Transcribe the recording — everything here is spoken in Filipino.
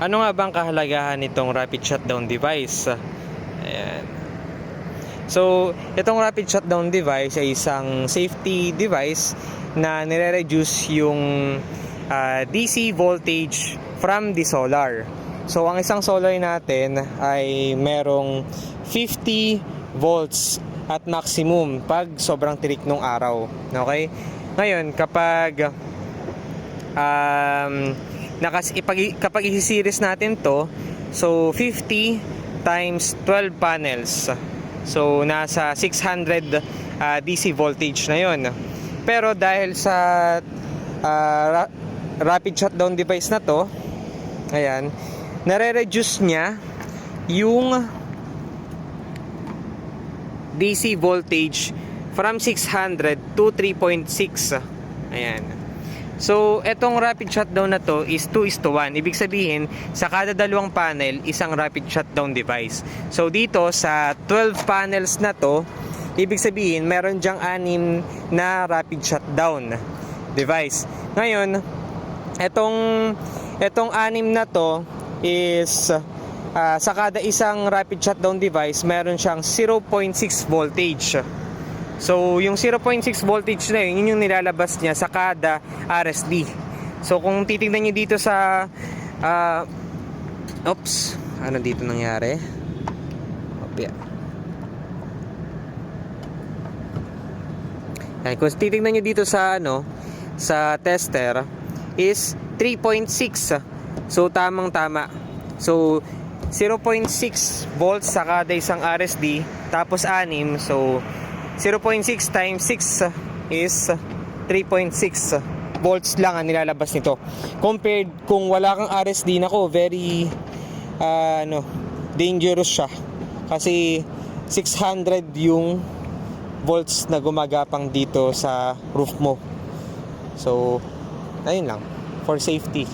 Ano nga bang kahalagahan nitong rapid shutdown device? Ayan. So, itong rapid shutdown device ay isang safety device na nire-reduce yung DC voltage from the solar. So, ang isang solar natin ay merong 50 volts at maximum pag sobrang tirik ng araw. Okay? Ngayon, kapag kapag i-series natin to, so 50 times 12 panels, so nasa 600 DC voltage na yon. Pero dahil sa rapid shutdown device na to, ayan, nare-reduce niya yung DC voltage from 600 to 3.6. Ayan. So, etong rapid shutdown na to is 2:1. Ibig sabihin, sa kada dalawang panel, isang rapid shutdown device. So, dito sa 12 panels na to, ibig sabihin, meron dyang 6 na rapid shutdown device. Ngayon, etong 6 na to is sa kada isang rapid shutdown device, meron siyang 0.6 voltage. So, yung 0.6 voltage na yun yung nilalabas niya sa kada RSD. So, kung titignan nyo dito sa ano dito nangyari? Ay, kung titignan nyo dito sa sa tester is 3.6. So, tamang-tama. So, 0.6 volts sa kada isang RSD, tapos 6. So, 0.6 times 6 is 3.6 volts lang ang nilalabas nito. Compared kung wala kang RSD, nako, very dangerous siya. Kasi 600 yung volts na gumagapang dito sa roof mo. So, ayun lang, for safety.